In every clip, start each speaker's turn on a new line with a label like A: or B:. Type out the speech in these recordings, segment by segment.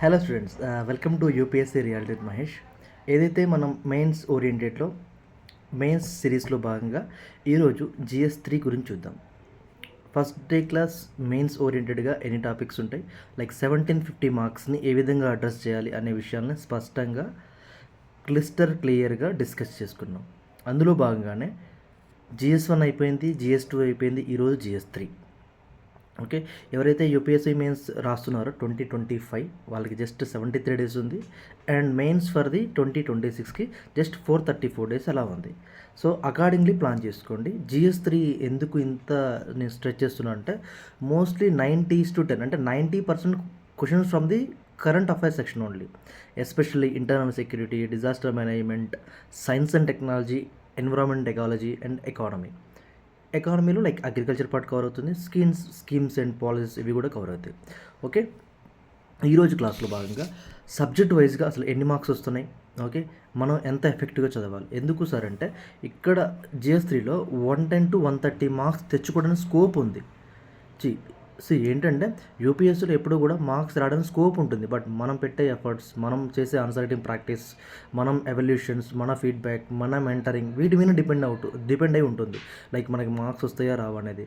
A: Hello students, welcome to UPSC reality with Mahesh. ఏదైతే మనం mains ఓరియంటెడ్లో mains సిరీస్లో భాగంగా ఈరోజు GS3 గురించి చూద్దాం. ఫస్ట్ డే క్లాస్ మెయిన్స్ ఓరియంటెడ్గా ఎన్ని టాపిక్స్ ఉంటాయి, లైక్ 1750 మార్క్స్ని ఏ విధంగా అడ్రస్ చేయాలి అనే విషయాలను స్పష్టంగా క్లియర్గా డిస్కస్ చేసుకున్నాం. అందులో భాగంగానే GS1 అయిపోయింది, GS2 అయిపోయింది, ఈరోజు GS3. ఓకే, ఎవరైతే యూపీఎస్సీ మెయిన్స్ రాస్తున్నారో 2025 వాళ్ళకి జస్ట్ 73 డేస్ ఉంది, అండ్ మెయిన్స్ ఫర్ ది 2026కి జస్ట్ 434 డేస్ అలా ఉంది. సో అకార్డింగ్లీ ప్లాన్ చేసుకోండి. GS3 ఎందుకు ఇంత నేను స్ట్రెచ్ చేస్తున్నా అంటే మోస్ట్లీ 90:10 అంటే 90% questions from the current affairs section only, especially internal security, disaster management, science and technology, environment ecology and ఎకానమీలో లైక్ అగ్రికల్చర్ పార్ట్ కవర్ అవుతుంది, స్కీమ్స్ అండ్ పాలసీస్ ఇవి కూడా కవర్ అవుతాయి. ఓకే, ఈరోజు క్లాస్లో భాగంగా సబ్జెక్ట్ వైజ్గా అసలు ఎన్ని మార్క్స్ వస్తున్నాయి, ఓకే, మనం ఎంత ఎఫెక్టివ్గా చదవాలి. ఎందుకు సార్ అంటే ఇక్కడ GS3లో 110 to 130 మార్క్స్ తెచ్చుకోవడానికి స్కోప్ ఉంది. ఏంటంటే యూపీఎస్సీలో ఎప్పుడు కూడా మార్క్స్ రావడానికి స్కోప్ ఉంటుంది, బట్ మనం పెట్టే ఎఫర్ట్స్, మనం చేసే ఆన్సర్ రైటింగ్ ప్రాక్టీస్, మనం ఎవల్యూషన్స్, మన ఫీడ్బ్యాక్, మన మెంటరింగ్ వీటి మీద డిపెండ్ అయి ఉంటుంది. లైక్ మనకి మార్క్స్ వస్తాయా రావు అనేది.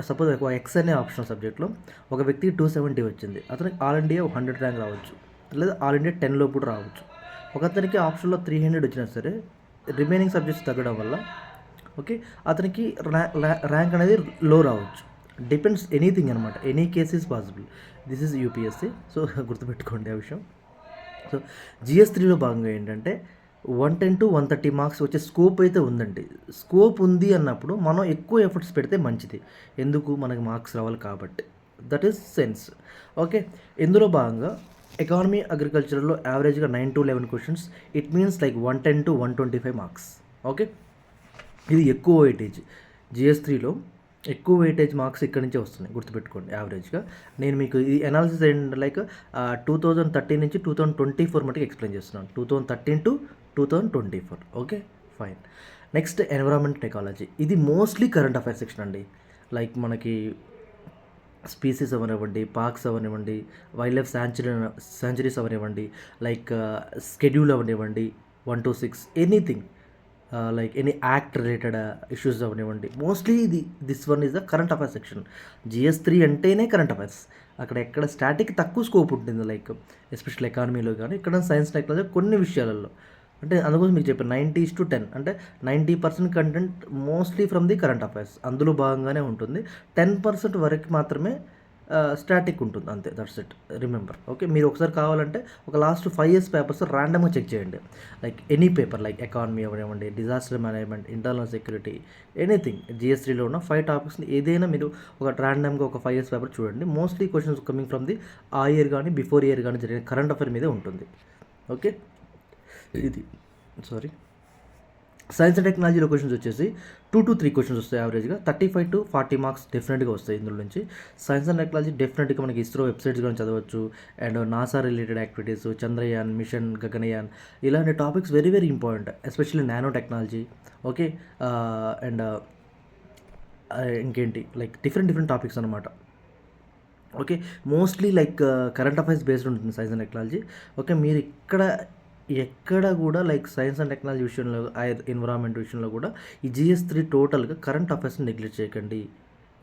A: సపోజ్ ఒక ఎక్స్ అనే ఆప్షనల్ సబ్జెక్ట్లో ఒక వ్యక్తికి 270 వచ్చింది, అతనికి ఆల్ ఇండియా 100 ర్యాంక్ రావచ్చు, లేదా ఆల్ ఇండియా 10 లోపు రావచ్చు. ఒకతనికి ఆప్షన్లో 300 వచ్చినా సరే రిమైనింగ్ సబ్జెక్ట్స్ తగ్గడం వల్ల ఓకే అతనికి ర్యాంక్ అనేది లో రావచ్చు. డిపెండ్స్ ఎనీథింగ్ అనమాట, any case is possible. This is UPSC, so గుర్తుపెట్టుకోండి ఆ విషయం. సో GS3లో భాగంగా ఏంటంటే 110 to 130 మార్క్స్ వచ్చే స్కోప్ అయితే ఉందండి. స్కోప్ ఉంది అన్నప్పుడు మనం ఎక్కువ ఎఫర్ట్స్ పెడితే మంచిది. ఎందుకు, మనకి మార్క్స్ రావాలి కాబట్టి. That is sense. ఓకే, ఇందులో భాగంగా ఎకానమీ అగ్రికల్చర్లో యావరేజ్గా 9 to 11 questions, it means like 110 to 125 marks. Okay, ఇది ఎక్కువ వెయిటేజ్. GS3లో ఎక్కువ వెయిటేజ్ మార్క్స్ ఇక్కడి నుంచే వస్తున్నాయి, గుర్తుపెట్టుకోండి. యావరేజ్గా నేను మీకు ఈ అనాలిసిస్ ఏంటంటే లైక్ 2013 నుంచి 2024 మటుకు ఎక్స్ప్లెయిన్ చేస్తున్నాను, 2013 to 2024. Okay fine. Next environment technology, ఇది మోస్ట్లీ కరెంట్ అఫైర్స్ సెక్షన్ అండి. లైక్ మనకి స్పీసీస్ అవనివ్వండి, పార్క్స్ అవనివ్వండి, వైల్డ్ లైఫ్ శాంచురీస్ అవనివ్వండి, లైక్ స్కెడ్యూల్ అవనివ్వండి, 1 to 6 anything, like any act related issues అవనివ్వండి. Mostly this one is the current affairs section. GS3 అంటేనే current affairs. అక్కడ ఎక్కడ స్టాటిక్ తక్కువ స్కోప్ ఉంటుంది, లైక్ ఎస్పెషల్ ఎకానమీలో కానీ ఇక్కడ సైన్స్ టెక్నాలజీ కొన్ని విషయాలలో. అంటే అందుకోసం మీకు చెప్పాను 90:10 అంటే 90% content mostly from the current affairs, అందులో భాగంగానే ఉంటుంది. 10% వరకు మాత్రమే స్టాటిక్ ఉంటుంది, అంతే. That's it, remember. ఓకే, మీరు ఒకసారి కావాలంటే ఒక లాస్ట్ 5 years పేపర్స్ ర్యాండమ్గా చెక్ చేయండి. Like any paper, like economy అవనివ్వండి, disaster management, internal security, anything. GS3లో ఉన్న 5 టాపిక్స్ని ఏదైనా మీరు ఒక ర్యాండమ్గా ఒక 5 years పేపర్ చూడండి. Mostly questions coming from the ఆ ఇయర్ కానీ బిఫోర్ ఇయర్ కానీ జరిగిన కరెంట్ అఫైర్ మీదే ఉంటుంది. ఓకే, ఇది సైన్స్ అండ్ టెక్నాలజీలో క్వశ్చన్స్ వచ్చేసి 2 to 3 క్వశ్చన్స్ వస్తాయి యావరేజ్గా. 35 to 40 మార్క్స్ డెఫినెట్గా వస్తాయి ఇందులో నుంచి. సైన్స్ అండ్ టెక్నాలజీ డెఫినెట్గా మనకి ఇస్రో వెబ్సైట్స్ కానీ చదవచ్చు, and NASA related activities, Chandrayaan mission, Gaganyaan, ఇలాంటి topics very very important, especially nano technology. Okay, and ఇంకేంటి లైక్ డిఫరెంట్ టాపిక్స్ అనమాట. Okay, mostly like current affairs based ఉంటుంది సైన్స్ అండ్ టెక్నాలజీ. ఓకే, మీరు ఎక్కడ కూడా లైక్ సైన్స్ అండ్ టెక్నాలజీ విషయంలో, environment విషయంలో కూడా ఈ GS3 టోటల్గా కరెంట్ అఫైర్స్ని నెగ్లెక్ట్ చేయకండి.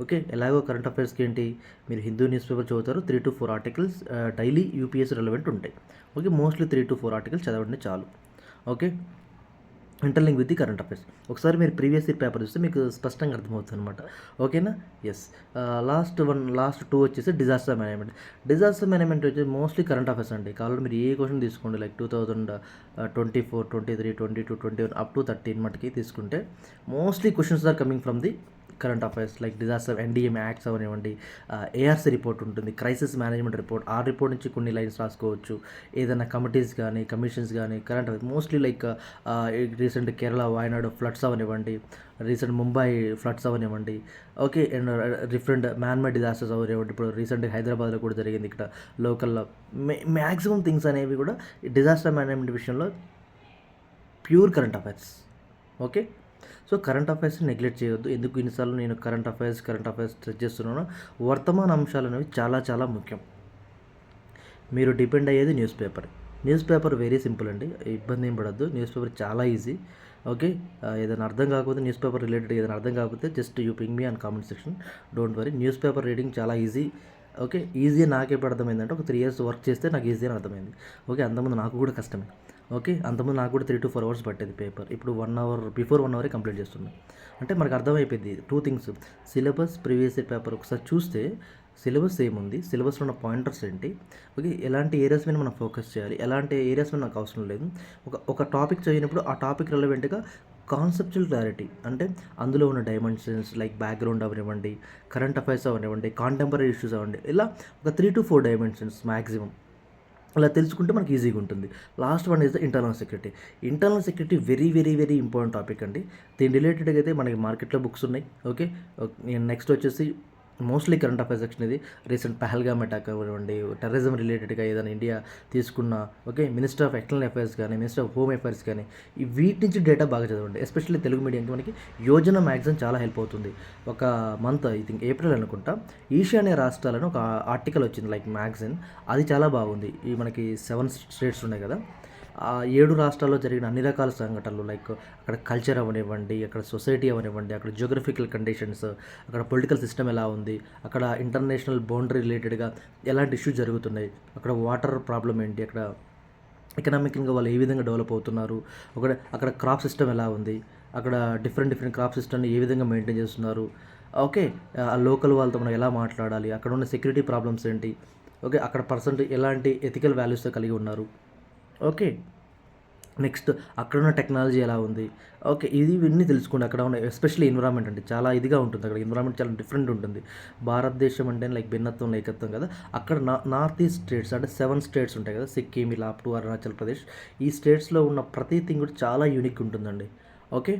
A: ఓకే, ఎలాగో కరెంట్ అఫైర్స్కి ఏంటి, మీరు హిందూ న్యూస్ పేపర్ చదువుతారు, 3 to 4 articles daily UPSC relevant ఉంటాయి. ఓకే, మోస్ట్లీ 3 to 4 ఆర్టికల్స్ చదవండి చాలు. Okay, interlink with the current affairs. ఒకసారి మీరు ప్రీవియస్ ఇయర్ పేపర్ చూస్తే మీకు స్పష్టంగా అర్థమవుతుంది అనమాట. ఓకేనా, ఎస్. లాస్ట్ 2 వచ్చేసి డిజాస్టర్ మేనేజ్మెంట్ వచ్చేసి మోస్ట్లీ కరెంట్ అఫైర్స్ అండి. కాబట్టి మీరు ఏ క్వశ్చన్ తీసుకోండి, లైక్ 2024, 23, 22, 21 అప్ to 13 మటుకి తీసుకుంటే mostly questions are coming from the current affairs, like disaster NDM acts అవనివ్వండి, ARC రిపోర్ట్ ఉంటుంది, క్రైసిస్ మేనేజ్మెంట్ రిపోర్ట్, ఆ రిపోర్ట్ నుంచి కొన్ని లైన్స్ రాసుకోవచ్చు. ఏదైనా కమిటీస్ కానీ కమిషన్స్ కానీ current affairs mostly like recent Kerala Wayanad floods అవనివ్వండి, రీసెంట్ ముంబై ఫ్లడ్స్ అవనివ్వండి. Okay, and different man-made disasters అవనివ్వండి. ఇప్పుడు రీసెంట్గా హైదరాబాద్లో కూడా జరిగింది, ఇక్కడ లోకల్లో మ్యాక్సిమం థింగ్స్ అనేవి కూడా డిజాస్టర్ మేనేజ్మెంట్ విషయంలో pure current affairs. Okay, so current అఫైర్స్ని నెగ్లెక్ట్ చేయొద్దు. ఎందుకు ఇన్నిసార్లు నేను కరెంట్ అఫైర్స్ స్ట్రెచ్ చేస్తున్నాను, వర్తమాన అంశాలు అనేవి చాలా చాలా ముఖ్యం. మీరు డిపెండ్ అయ్యేది news paper. News paper very simple అండి, ఇబ్బంది ఏం పడద్దు. న్యూస్ పేపర్ చాలా ఈజీ. ఓకే, ఏదైనా అర్థం కాకపోతే న్యూస్ పేపర్ రిలేటెడ్ ఏదైనా అర్థం కాకపోతే just you ping me on comment section. Don't worry, news paper reading చాలా ఈజీ. ఓకే, ఈజీ నాకు ఎప్పుడు అర్థమైందంటే ఒక 3 years వర్క్ చేస్తే నాకు ఈజీ అని అర్థమైంది. ఓకే, అంతకుముందు నాకు కూడా కష్టమే. ఓకే, అంతకుముందు నాకు కూడా 3 to 4 hours పట్టేది పేపర్. ఇప్పుడు 1 hour, బిఫోర్ 1 hour కంప్లీట్ చేస్తున్నాను. అంటే మనకు అర్థమైపోయింది 2 things. Syllabus, previous year paper ఒకసారి చూస్తే సిలబస్ ఏముంది, సిలబస్లో ఉన్న పాయింటర్స్ ఏంటి, ఓకే, ఎలాంటి ఏరియాస్ మీద మనం ఫోకస్ చేయాలి, ఎలాంటి ఏరియాస్ మీద నాకు అవసరం లేదు. ఒక టాపిక్ చదివినప్పుడు ఆ టాపిక్ రిలవెంట్గా కాన్సెప్చువల్ క్లారిటీ, అంటే అందులో ఉన్న డైమెన్షన్స్ లైక్ బ్యాక్గ్రౌండ్ అవనివ్వండి, కరెంట్ అఫైర్స్ అవనివ్వండి, కాంటెంపరీ ఇష్యూస్ అవ్వండి, ఇలా ఒక 3 to 4 డైమెన్షన్స్ మ్యాక్సిమం అలా తెలుసుకుంటే మనకి ఈజీగా ఉంటుంది. Last one is the internal security. Internal security very very very important topic అండి. దీని రిలేటెడ్గా అయితే మనకి మార్కెట్లో బుక్స్ ఉన్నాయి. ఓకే, నెక్స్ట్ వచ్చేసి మోస్ట్లీ కరెంట్ అఫైర్స్ సెక్షన్ ఇది. రీసెంట్ పహల్గామ్ అటాక్ అవ్వండి, టెర్రరిజం రిలేటెడ్గా ఏదైనా ఇండియా తీసుకున్న, okay, minister of external affairs కానీ, మినిస్టర్ ఆఫ్ హోమ్ అఫైర్స్ కానీ, ఈ వీటి నుంచి డేటా బాగా చదవండి. ఎస్పెషల్లీ తెలుగు మీడియంకి మనకి యోజన మ్యాగజైన్ చాలా హెల్ప్ అవుతుంది. ఒక మంత్, ఐ థింక్ ఏప్రిల్ అనుకుంటా, ఈశాన్య రాష్ట్రాలను ఒక ఆర్టికల్ వచ్చింది లైక్ మ్యాగజైన్. అది చాలా బాగుంది. ఈ మనకి 7 states ఉన్నాయి కదా, ఆ 7 రాష్ట్రాల్లో జరిగిన అన్ని రకాల సంఘటనలు, లైక్ అక్కడ కల్చర్ అవనివ్వండి, అక్కడ సొసైటీ అవనివ్వండి, అక్కడ జియోగ్రఫికల్ కండిషన్స్, అక్కడ పొలిటికల్ సిస్టమ్ ఎలా ఉంది, అక్కడ ఇంటర్నేషనల్ బౌండరీ రిలేటెడ్గా ఎలాంటి ఇష్యూస్ జరుగుతున్నాయి, అక్కడ వాటర్ ప్రాబ్లం ఏంటి, అక్కడ ఎకనామికల్గా వాళ్ళు ఏ విధంగా డెవలప్ అవుతున్నారు, అక్కడ క్రాప్ సిస్టమ్ ఎలా ఉంది, అక్కడ డిఫరెంట్ క్రాప్ సిస్టమ్ని ఏ విధంగా మెయింటైన్ చేస్తున్నారు, ఓకే, ఆ లోకల్ వాళ్ళతో మనం ఎలా మాట్లాడాలి, అక్కడ ఉన్న సెక్యూరిటీ ప్రాబ్లమ్స్ ఏంటి, ఓకే, అక్కడ పర్సన్ ఎలాంటి ఎథికల్ వాల్యూస్తో కలిగి ఉన్నారు, ఓకే, నెక్స్ట్ అక్కడున్న టెక్నాలజీ ఎలా ఉంది, ఓకే, ఇవన్నీ తెలుసుకోండి. అక్కడ ఉన్న ఎస్పెషల్లీ ఎన్విరాన్మెంట్ అంటే చాలా ఇదిగా ఉంటుంది. అక్కడ ఎన్విరాన్మెంట్ చాలా డిఫరెంట్ ఉంటుంది. భారతదేశం అంటే లైక్ భిన్నత్వం ఏకత్వం కదా. అక్కడ నార్త్ ఈస్ట్ స్టేట్స్ అంటే 7 states ఉంటాయి కదా, సిక్కిం ఇలా అప్ టు అరుణాచల్ ప్రదేశ్. ఈ స్టేట్స్లో ఉన్న ప్రతి థింగ్ కూడా చాలా యూనిక్ ఉంటుందండి. ఓకే,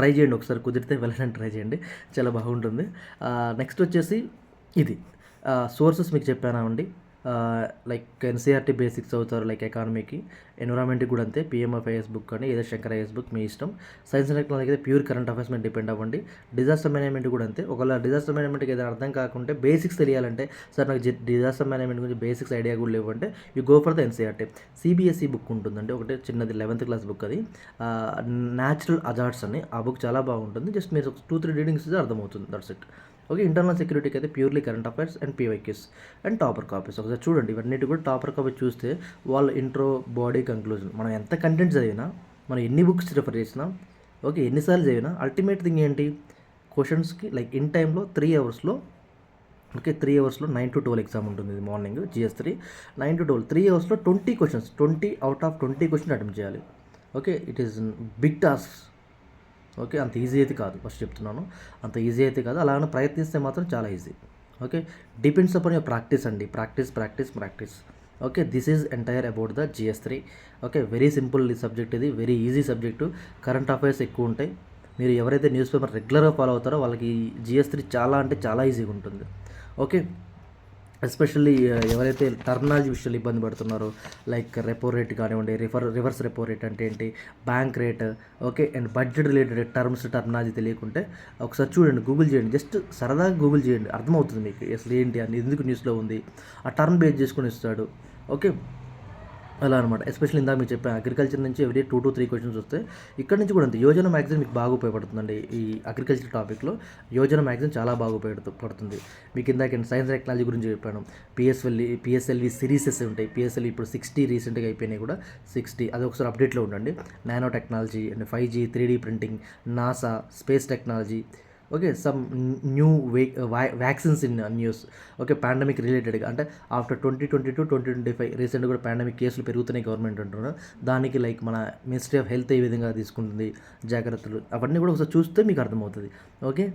A: ట్రై చేయండి, ఒకసారి కుదిరితే వెళ్ళడానికి ట్రై చేయండి, చాలా బాగుంటుంది. నెక్స్ట్ వచ్చేసి ఇది సోర్సెస్ మీకు చెప్పానా అండి. లైక్ ఎన్సీఆర్టీ బేసిక్స్ చదువుతారు, లైక్ ఎకానమీకి, ఎన్విరాన్మెంట్కి కూడా అంతే. పిఎంఎఫ్ఐఎస్ బుక్ కానీ ఏదో శంకర్ ఐఎస్ బుక్ మీ ఇష్టం. సైన్స్ అండ్ టెక్నాలజీ అయితే ప్యూర్ కరెంట్ అఫైర్స్ మీద డిపెండ్ అవ్వండి. డిజాస్టర్ మేనేజ్మెంట్ కూడా అంతే. ఒకవేళ డిజాస్టర్ మేనేజ్మెంట్కి ఏదైనా అర్థం కాకుంటే, బేసిక్స్ తెలియాలంటే, సార్ నాకు డిజాస్టర్ మేనేజ్మెంట్ గురించి బేసిక్స్ ఐడియా కూడా లేవంటే, you go for the NCERT. CBSE book ఉంటుందండి ఒకటి చిన్నది, 11th class బుక్ అది, న్యాచురల్ అజార్ట్స్ అని. ఆ బుక్ చాలా బాగుంటుంది. జస్ట్ మీరు 2-3 రీడింగ్స్ అర్థమవుతుంది, దట్స్ ఇట్. ఓకే, ఇంటర్నల్ సెక్యూరిటీకి అయితే purely current affairs and PYQs and topper copies. ఒకసారి చూడండి, ఇవన్నిటి కూడా టాపర్ కాపీ చూస్తే వాళ్ళ ఇంట్రో, బాడీ, కంక్లూజన్, మనం ఎంత కంటెంట్ చదివినా, మనం ఎన్ని బుక్స్ రిఫర్ చేసినా, ఓకే, ఎన్నిసార్లు చదివినా, అల్టిమేట్ థింగ్ ఏంటి, క్వశ్చన్స్కి లైక్ ఇన్ టైంలో 3 hours, okay, 3 hours 9 to 12 exam ఉంటుంది. ఇది morning GS3 9 to 12, 3 hours 20 questions, 20 out of 20 questions attempt చేయాలి. Okay, it is big task. Okay, అంత ఈజీ అయితే కాదు, ఫస్ట్ చెప్తున్నాను, అంత ఈజీ అయితే కాదు. అలానే ప్రయత్నిస్తే మాత్రం చాలా easy. Okay, depends upon your practice అండి, practice. Okay, this is entire about the GS3. Okay, very simple subject ఇది, very easy subject. Current affairs ఎక్కువ ఉంటాయి. మీరు ఎవరైతే న్యూస్ పేపర్ రెగ్యులర్గా ఫాలో అవుతారో వాళ్ళకి GS3 చాలా అంటే చాలా ఈజీగా ఉంటుంది. ఓకే, ఎస్పెషల్లీ ఎవరైతే టర్మినాలజీ విషయాలు ఇబ్బంది పడుతున్నారో, లైక్ రెపో రేట్ కానివ్వండి, రివర్స్ రెపో రేట్ అంటే ఏంటి, bank rate, okay, and budget related terminology తెలియకుంటే ఒకసారి చూడండి, గూగుల్ చేయండి, జస్ట్ సరదాగా గూగుల్ చేయండి, అర్థమవుతుంది మీకు అసలు ఏంటి అని, ఎందుకు న్యూస్లో ఉంది, ఆ టర్మ్ బేస్ చేసుకొని ఇస్తాడు. ఓకే, అలా అనమాట. ఎస్పెషల్లీ ఇందాక మీకు చెప్పాను, అగ్రికల్చర్ నుంచి ఎవ్రీ 2 to 3 questions వస్తాయి. ఇక్కడ నుంచి కూడా అంతే. యోజన మ్యాగజైన్ మీకు బాగా ఉపయోగపడుతుందండి. ఈ అగ్రికల్చర్ టాపిక్లో యోజన మ్యాగజైన్ చాలా బాగా ఉపయోగపడుతుంది. మీకు ఇందాక సైన్స్ టెక్నాలజీ గురించి చెప్పాను. పిఎస్ఎల్వి సిరీసెస్ ఉంటాయి. పిఎస్ఎల్వి ఇప్పుడు 60 రీసెంట్గా అయిపోయినాయి కూడా, 60 అది ఒకసారి అప్డేట్లో ఉండండి. Nano technology and 5G, 3D printing, NASA, space technology, okay, some new vaccines in news. Okay, pandemic రిలేటెడ్గా, అంటే ఆఫ్టర్ 2022-2025 రీసెంట్గా కూడా పాండమిక్ కేసులు పెరుగుతున్నాయి గవర్నమెంట్ అంటున్నారు. దానికి లైక్ మన మినిస్ట్రీ ఆఫ్ హెల్త్ ఏ విధంగా తీసుకుంటుంది జాగ్రత్తలు, అవన్నీ కూడా ఒకసారి చూస్తే మీకు అర్థమవుతుంది. ఓకే,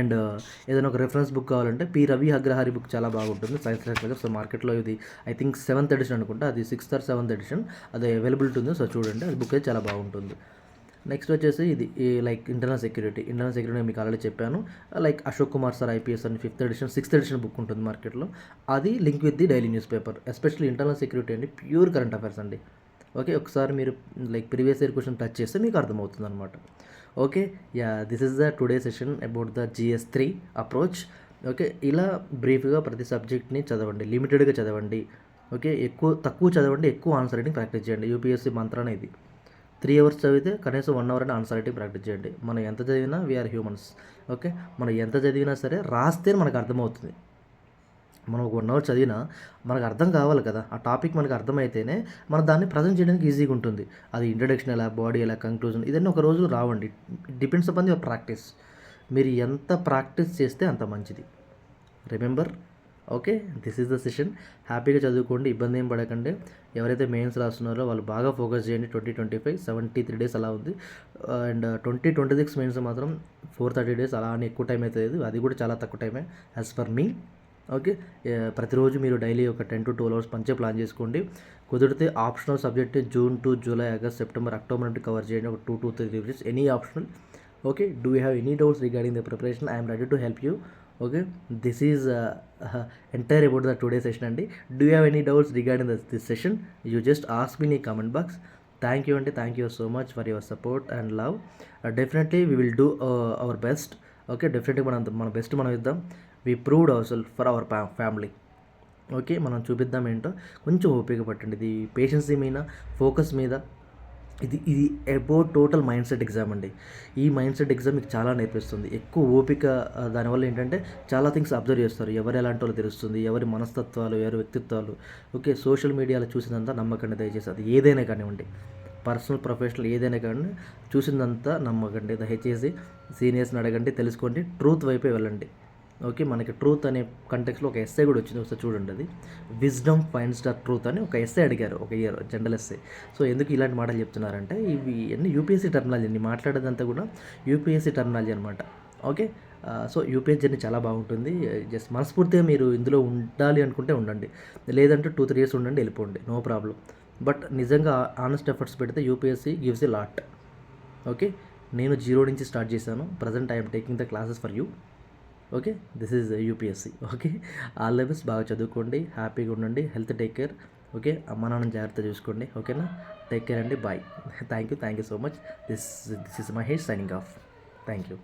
A: అండ్ ఏదైనా ఒక రెఫరెన్స్ బుక్ కావాలంటే రవి అగ్రహారి బుక్ చాలా బాగుంటుంది, సైన్స్ టెక్నాలజీ. సో మార్కెట్లో ఇది ఐ థింక్ 7th edition అనుకుంటా, అది 6th or 7th edition అది అవైలబిలిటీ ఉంది. సో చూడండి, అది బుక్ అయితే చాలా బాగుంటుంది. నెక్స్ట్ వచ్చేసి ఇది లైక్ ఇంటర్నల్ సెక్యూరిటీ మీకు ఆల్రెడీ చెప్పాను. Like Ashok Kumar sir IPS అని 5th edition 6th edition book ఉంటుంది మార్కెట్లో. అది link with the daily news paper. Especially internal security అండి, ప్యూర్ కరెంట్ అఫైర్స్ అండి. ఓకే, ఒకసారి మీరు like previous year question touch చేస్తే మీకు అర్థమవుతుంది అనమాట. Okay, this is the today session about the GS3 approach. Okay. ఇలా బ్రీఫ్‌గా ప్రతి సబ్జెక్ట్‌ని చదవండి. లిమిటెడ్‌గా చదవండి. ఓకే. తక్కువ చదవండి. ఎక్కువ ఆన్సర్ రైటింగ్ ప్రాక్టీస్ చేయండి. యూపీఎస్సీ మంత్రానే ఇది. 3 అవర్స్ చదివితే కనీసం 1 అవర్ అయినా ఆన్సర్ రైటింగ్ ప్రాక్టీస్ చేయండి. మనం ఎంత చదివినా వి ఆర్ హ్యూమన్స్. ఓకే. మనం ఎంత చదివినా సరే రాస్తేనే మనకు అర్థమవుతుంది. మనం ఒక 1 అవర్ చదివినా మనకు అర్థం కావాలి కదా! ఆ టాపిక్ మనకు అర్థమైతేనే మనం దాన్ని ప్రజెంట్ చేయడానికి ఈజీగా ఉంటుంది. అది ఇంట్రడక్షన్ ఎలా, బాడీ ఎలా, కంక్లూజన్ ఇదన్నీ ఒక రోజులో రావండి. Depends upon your practice. మీరు ఎంత ప్రాక్టీస్ చేస్తే అంత మంచిది. Remember. Okay. This is the session. హ్యాపీగా చదువుకోండి. ఇబ్బంది ఏం పడకండి. ఎవరైతే మెయిన్స్ రాస్తున్నారో వాళ్ళు బాగా ఫోకస్ చేయండి. 2025 73 డేస్ అలా ఉంది. అండ్ 2026 మెయిన్స్ మాత్రం 430 డేస్ అలా అని ఎక్కువ టైం అయితే లేదు. అది కూడా చాలా తక్కువ టైమే యాజ్ పర్ మీ. ఓకే. ప్రతిరోజు మీరు డైలీ ఒక 10 to 12 అవర్స్ పంచే ప్లాన్ చేసుకోండి. కుదిరితే optional subject June to July, August, September, October నుండి కవర్ చేయండి. ఒక 2 to 3 revisions any optional. Okay. Do you have any doubts regarding the preparation? I'm ready to help you. Okay. This is entire about the today session అండి. Do you have any doubts regarding this session? You just ask me in comment box. Thank you అండి. Thank you so much for your support and love. Definitely we will do our best. Okay. డెఫినెట్గా మన best మనం ఇద్దాం. We proved our self for our family. Okay. మనం చూపిద్దాం ఏంటో. కొంచెం ఓపిక పట్టండి. ఇది పేషెన్సీ మీద, ఫోకస్ మీద. ఇది about total mind set exam అండి. ఈ మైండ్ సెట్ ఎగ్జామ్ మీకు చాలా నేర్పిస్తుంది. ఎక్కువ ఓపిక. దానివల్ల ఏంటంటే చాలా థింగ్స్ అబ్జర్వ్ చేస్తారు. ఎవరు ఎలాంటి వాళ్ళు తెలుస్తుంది, ఎవరి మనస్తత్వాలు, ఎవరి వ్యక్తిత్వాలు. ఓకే. సోషల్ మీడియాలో చూసినంత నమ్మకండి దయచేసి. అది ఏదైనా కానివ్వండి, పర్సనల్, ప్రొఫెషనల్ ఏదైనా కానీ చూసిందంతా నమ్మకండి దయచేసి. సీనియర్స్ని అడగండి, తెలుసుకోండి, ట్రూత్ వైపే వెళ్ళండి. ఓకే. మనకి ట్రూత్ అనే కంటెక్స్లో ఒక ఎస్సే కూడా వచ్చింది. ఒకసారి చూడండి. అది విజ్డమ్ ఫైండ్స్ ద ట్రూత్ అని ఒక ఎస్సే అడిగారు ఒక ఇయర్, జనరల్ ఎస్సే. సో ఎందుకు ఇలాంటి మాటలు చెప్తున్నారంటే ఇవి అన్ని యూపీఎస్సీ టర్మినాలజీ అండి. మాట్లాడేదంతా కూడా యూపీఎస్సీ టర్మినాలజీ అనమాట. ఓకే. సో యూపీఎస్సీ జర్నీ చాలా బాగుంటుంది. జస్ట్ మనస్ఫూర్తిగా మీరు ఇందులో ఉండాలి అనుకుంటే ఉండండి. లేదంటే 2-3 ఇయర్స్ ఉండండి, వెళ్ళిపోండి, నో ప్రాబ్లం. బట్ నిజంగా ఆనెస్ట్ ఎఫర్ట్స్ పెడితే UPSC gives a lot. Okay. నేను 0 నుంచి స్టార్ట్ చేశాను. Present I'm taking the classes for you. Okay. This is UPSC. Okay. All the best. బాగా చదువుకోండి, హ్యాపీగా ఉండండి, హెల్త్ టేక్ కేర్. ఓకే. అమ్మ నాన్నని జాగ్రత్త చూసుకోండి. ఓకేనా. టేక్ కేర్ అండి. Bye. Thank you so much. This is Mahesh signing off. Thank you.